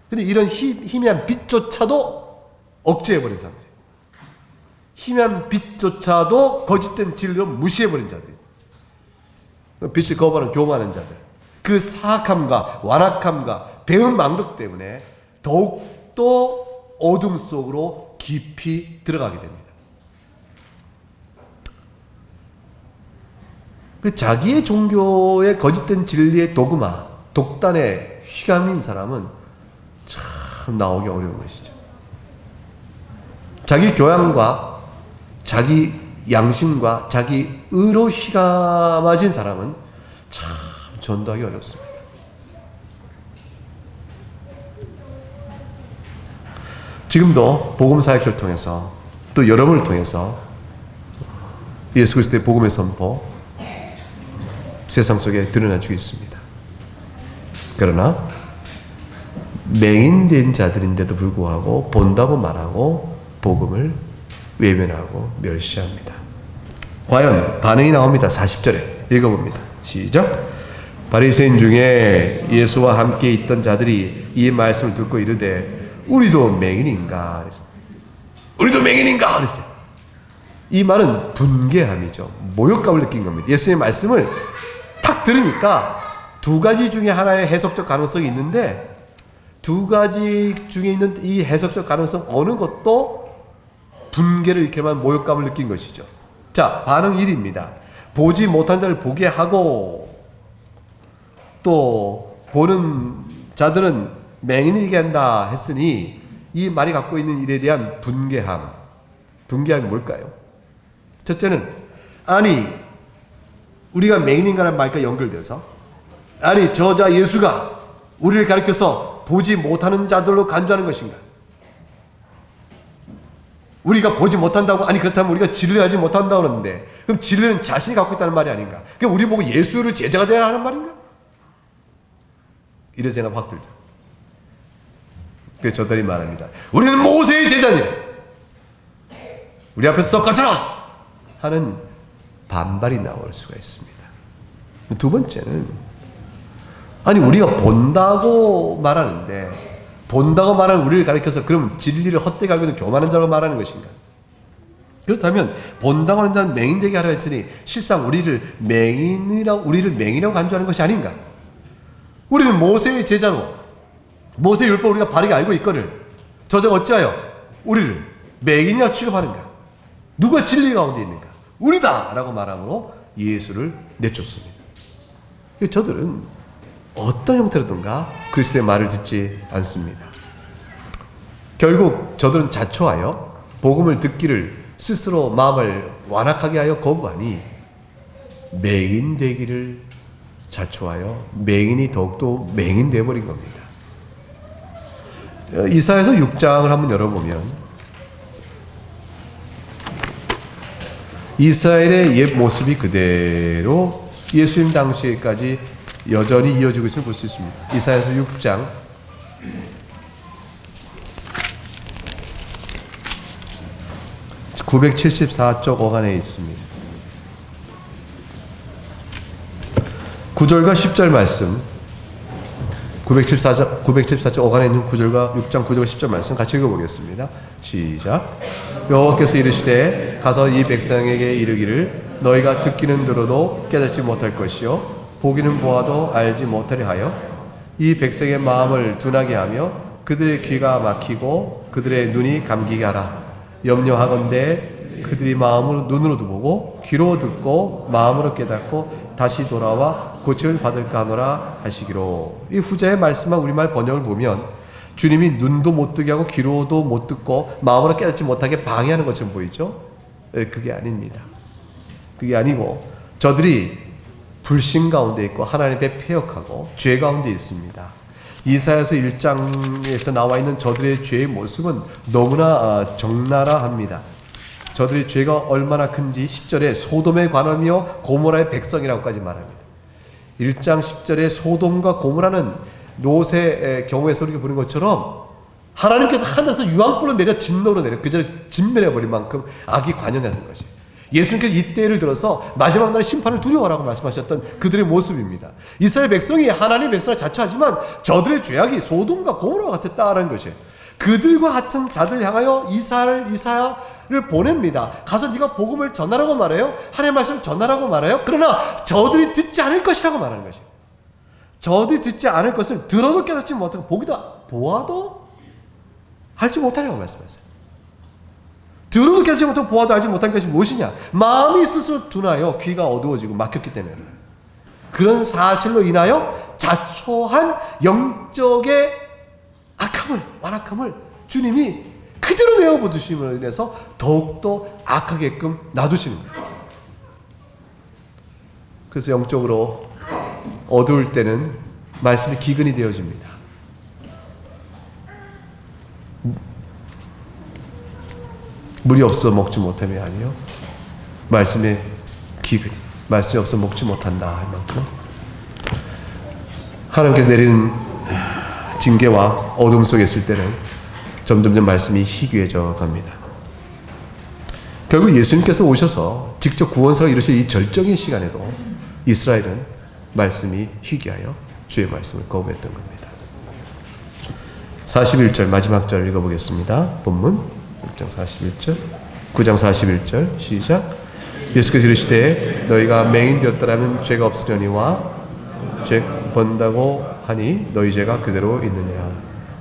근데 이런 희미한 빛조차도 억제해버린 사람들이에요. 희미한 빛조차도 거짓된 진리로 무시해버린 자들이에요. 빛을 거부하는 교만한 자들. 그 사악함과 완악함과 배은 망덕 때문에 더욱더 어둠 속으로 깊이 들어가게 됩니다. 자기의 종교의 거짓된 진리의 도그마, 독단에 휘감인 사람은 참 나오기 어려운 것이죠. 자기 교양과 자기 양심과 자기 의로 휘감아진 사람은 참 전도하기 어렵습니다. 지금도 복음사역을 통해서 또 여러분을 통해서 예수 그리스도의 복음의 선포 세상 속에 드러나주고 있습니다. 그러나 맹인된 자들인데도 불구하고 본다고 말하고 복음을 외면하고 멸시합니다. 과연 반응이 나옵니다. 40절에 읽어봅니다. 시작. 바리새인 중에 예수와 함께 있던 자들이 이 말씀을 듣고 이르되 우리도 맹인인가 그랬어요. 우리도 맹인인가 그랬어요. 이 말은 분개함이죠. 모욕감을 느낀 겁니다. 예수의 말씀을 탁 들으니까 두 가지 중에 하나의 해석적 가능성이 있는데 두 가지 중에 있는 이 해석적 가능성 어느 것도 분개를 일으키는 모욕감을 느낀 것이죠. 자, 반응 1입니다. 보지 못한 자를 보게 하고 또 보는 자들은 맹인이게 한다 했으니 이 말이 갖고 있는 일에 대한 분개함. 분개함이 뭘까요? 첫째는 아니 우리가 맹인인가라는 말과 연결돼서 아니 저자 예수가 우리를 가르쳐서 보지 못하는 자들로 간주하는 것인가? 우리가 보지 못한다고 아니 그렇다면 우리가 진리를 알지 못한다고 그러는데 그럼 진리는 자신이 갖고 있다는 말이 아닌가? 그럼 우리 보고 예수를 제자가 되어야 하는 말인가? 이런 생각 확 들죠. 그래서 저들이 말합니다. 우리는 모세의 제자니라. 우리 앞에서 썩가져라 하는 반발이 나올 수가 있습니다. 두 번째는 아니 우리가 본다고 말하는데 본다고 말하는 우리를 가리켜서 그럼 진리를 헛되게 알고 있는 교만한 자라고 말하는 것인가? 그렇다면 본다고 하는 자는 맹인되게 하려 했으니 실상 우리를 맹인이라고 간주하는 것이 아닌가? 우리는 모세의 제자로 모세의 율법을 우리가 바르게 알고 있거늘 저자가 어찌하여 우리를 맹인이라 취급하는가? 누가 진리 가운데 있는가? 우리다! 라고 말함으로 예수를 내쫓습니다. 저들은 어떤 형태로든가 그리스도의 말을 듣지 않습니다. 결국 저들은 자초하여 복음을 듣기를 스스로 마음을 완악하게 하여 거부하니 맹인 되기를 자초하여 맹인이 더욱더 맹인 되어버린 겁니다. 이사야서 6장을 한번 열어보면 이스라엘의 옛 모습이 그대로 예수님 당시에까지 여전히 이어지고 있음을 볼 수 있습니다. 이사야서 6장 974쪽 어간에 있습니다. 9절과 10절 말씀, 974쪽 어간에 있는 9절과 6장 9절과 10절 말씀 같이 읽어보겠습니다. 시작. 여호와께서 이르시되 가서 이 백성에게 이르기를 너희가 듣기는 들어도 깨닫지 못할 것이요 보기는 보아도 알지 못하려 하여 이 백성의 마음을 둔하게 하며 그들의 귀가 막히고 그들의 눈이 감기게 하라. 염려하건대 그들이 마음으로 눈으로도 보고 귀로 듣고 마음으로 깨닫고 다시 돌아와 고침을 받을까 하노라 하시기로. 이 후자의 말씀만 우리말 번역을 보면 주님이 눈도 못 뜨게 하고 귀로도 못 듣고 마음으로 깨닫지 못하게 방해하는 것처럼 보이죠? 그게 아닙니다. 그게 아니고 저들이 불신 가운데 있고 하나님 앞에 패역하고 죄 가운데 있습니다. 이사야서 1장에서 나와 있는 저들의 죄의 모습은 너무나 적나라합니다. 저들의 죄가 얼마나 큰지 10절에 소돔에 관하며 고모라의 백성이라고까지 말합니다. 1장 10절에 소돔과 고모라는 롯의 경우에서 우리가 보는 것처럼 하나님께서 하늘에서 유황불로 내려 진노로 내려 그 자리를 진멸해버린 만큼 악이 관영하는 것이 예수님께서 이때를 들어서 마지막 날의 심판을 두려워하라고 말씀하셨던 그들의 모습입니다. 이스라엘 백성이 하나님의 백성을 자처하지만 저들의 죄악이 소돔과 고모라와 같았다라는 것이에요. 그들과 같은 자들 향하여 이사야를 보냅니다. 가서 네가 복음을 전하라고 말해요. 하나님의 말씀을 전하라고 말해요. 그러나 저들이 듣지 않을 것이라고 말하는 것이에요. 저들이 듣지 않을 것을 들어도 깨닫지 못하고 보아도 알지 못하려고 말씀하세요. 들어도 깨닫지 못하고 보아도 알지 못한 것이 무엇이냐? 마음이 스스로 둔하여 귀가 어두워지고 막혔기 때문에 그런 사실로 인하여 자초한 영적의 완악함을 주님이 그대로 내어부으심으로 인해서 더욱더 악하게끔 놔두시는 거예요. 그래서 영적으로 어두울 때는 말씀이 기근이 되어집니다. 물이 없어 먹지 못함이 아니요 말씀의 기근이 말씀이 없어 먹지 못한다 할 만큼 하나님께서 내리는 징계와 어둠 속에 있을 때는 점점점 말씀이 희귀해져 갑니다. 결국 예수님께서 오셔서 직접 구원사를 이루실 이 절정의 시간에도 이스라엘은 말씀이 희귀하여 주의 말씀을 거부했던 겁니다. 41절 마지막 절 읽어보겠습니다. 본문 6장 41절 9장 41절 시작. 예수께서 이르시되 너희가 맹인 되었더라면 죄가 없으려니와 죄 번다고 하니 너희 죄가 그대로 있느니라.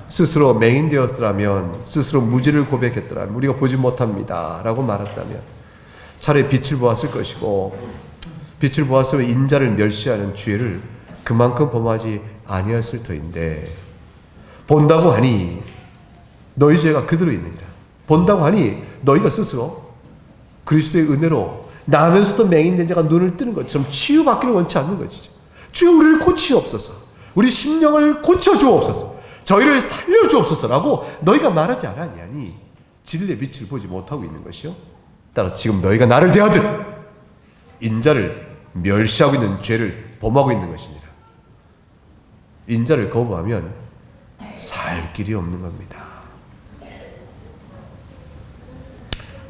스스로 맹인 되었더라면 스스로 무지를 고백했더라면 우리가 보지 못합니다 라고 말했다면 차라리 빛을 보았을 것이고 빛을 보았으면 인자를 멸시하는 죄를 그만큼 범하지 아니었을 터인데 본다고 하니 너희 죄가 그대로 있느니라. 본다고 하니 너희가 스스로 그리스도의 은혜로 나면서도 맹인된 자가 눈을 뜨는 것처럼 치유받기를 원치 않는 것이죠. 주여 우리를 고치옵소서. 우리 심령을 고쳐주옵소서. 저희를 살려주옵소서라고 너희가 말하지 않았냐니 진리의 빛을 보지 못하고 있는 것이요. 따라 지금 너희가 나를 대하듯 인자를 멸시하고 있는 죄를 범하고 있는 것이니라. 인자를 거부하면 살 길이 없는 겁니다.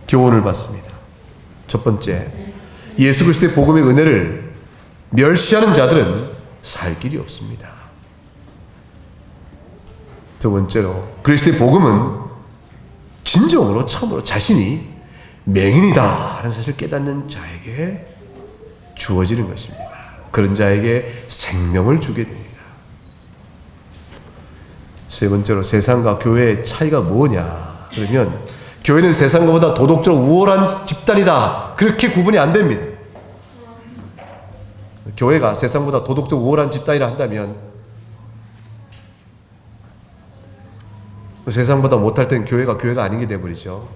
교훈을 받습니다. 첫 번째, 예수 그리스도의 복음의 은혜를 멸시하는 자들은 살 길이 없습니다. 두 번째로, 그리스도의 복음은 진정으로 참으로 자신이 맹인이다 라는 사실을 깨닫는 자에게 주어지는 것입니다. 그런 자에게 생명을 주게 됩니다. 세 번째로, 세상과 교회의 차이가 뭐냐 그러면 교회는 세상보다 도덕적으로 우월한 집단이다 그렇게 구분이 안 됩니다. 교회가 세상보다 도덕적으로 우월한 집단이라 한다면 세상보다 못할 때는 교회가 아닌 게 돼버리죠.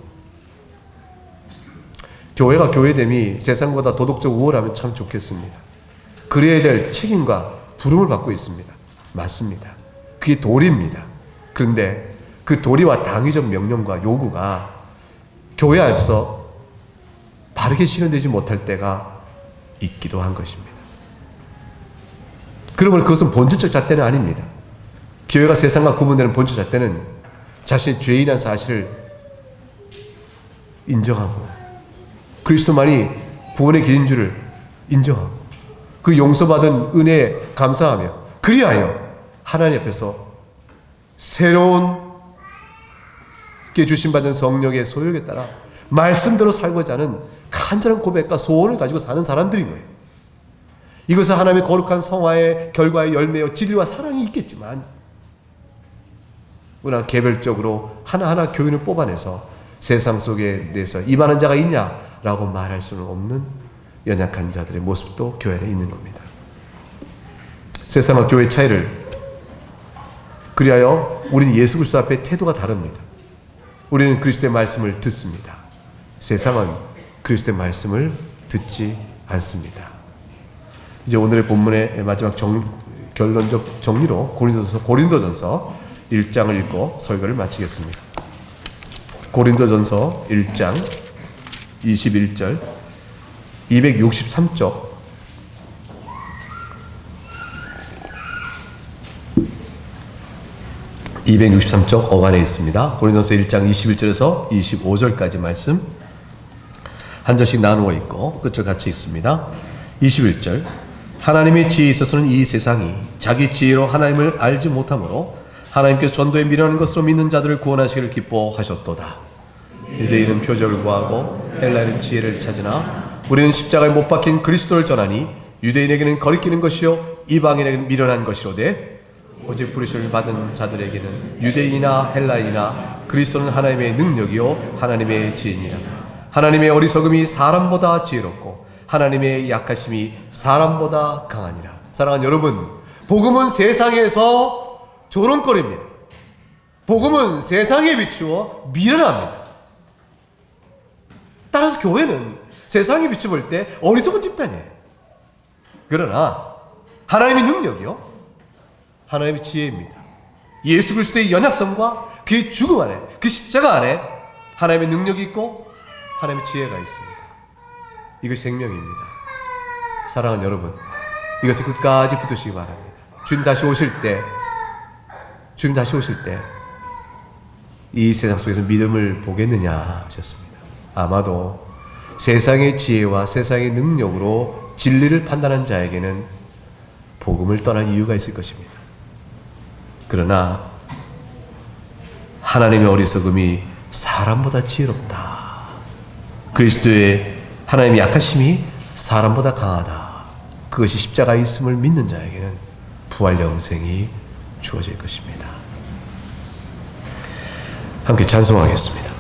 교회가 교회됨이 세상보다 도덕적으로 우월하면 참 좋겠습니다. 그래야 될 책임과 부름을 받고 있습니다. 맞습니다. 그게 도리입니다. 그런데 그 도리와 당위적 명령과 요구가 교회 안에서 바르게 실현되지 못할 때가 있기도 한 것입니다. 그러므로 그것은 본질적 잣대는 아닙니다. 교회가 세상과 구분되는 본질적 잣대는 자신의 죄인한 사실을 인정하고 그리스도만이 구원의 길인 줄을 인정하고 그 용서받은 은혜에 감사하며 그리하여 하나님 앞에서 새로운 주신받은 성령의 소욕에 따라 말씀대로 살고자 하는 간절한 고백과 소원을 가지고 사는 사람들인 거예요. 이것은 하나님의 거룩한 성화의 결과의 열매요 진리와 사랑이 있겠지만 그러나 개별적으로 하나하나 교인을 뽑아내서 세상 속에 대해서 이만한 자가 있냐라고 말할 수는 없는 연약한 자들의 모습도 교회 안에 있는 겁니다. 세상과 교회의 차이를 그리하여 우리는 예수 그리스도 앞에 태도가 다릅니다. 우리는 그리스도의 말씀을 듣습니다. 세상은 그리스도의 말씀을 듣지 않습니다. 이제 오늘의 본문의 마지막 결론적 정리로 고린도전서 1장을 읽고 설교를 마치겠습니다. 고린도전서 1장 21절 263쪽 263쪽 어간에 있습니다. 고린도전서 1장 21절에서 25절까지 말씀 한 절씩 나누어 있고 끝을 같이 읽습니다. 21절 하나님의 지혜에 있어서는 이 세상이 자기 지혜로 하나님을 알지 못하므로 하나님께서 전도에 미련한 것으로 믿는 자들을 구원하시기를 기뻐하셨도다. 유대인은 표적을 구하고 헬라인은 지혜를 찾으나 우리는 십자가에 못 박힌 그리스도를 전하니 유대인에게는 거리끼는 것이요 이방인에게는 미련한 것이로되 오직 부르심을 받은 자들에게는 유대인이나 헬라인이나 그리스도는 하나님의 능력이요 하나님의 지혜니라. 하나님의 어리석음이 사람보다 지혜롭고 하나님의 약하심이 사람보다 강하니라. 사랑하는 여러분, 복음은 세상에서 조롱거리입니다. 복음은 세상에 비추어 미련합니다. 따라서 교회는 세상에 비추볼 때 어리석은 집단이에요. 그러나 하나님의 능력이요 하나님의 지혜입니다. 예수 그리스도의 연약성과 그의 죽음 안에, 그 십자가 안에 하나님의 능력이 있고 하나님의 지혜가 있습니다. 이것이 생명입니다. 사랑하는 여러분, 이것을 끝까지 붙드시기 바랍니다. 주님 다시 오실 때 이 세상 속에서 믿음을 보겠느냐 하셨습니다. 아마도 세상의 지혜와 세상의 능력으로 진리를 판단한 자에게는 복음을 떠날 이유가 있을 것입니다. 그러나 하나님의 어리석음이 사람보다 지혜롭다. 그리스도의 하나님의 약하심이 사람보다 강하다. 그것이 십자가에 있음을 믿는 자에게는 부활 영생이 주어질 것입니다. 함께 찬송하겠습니다.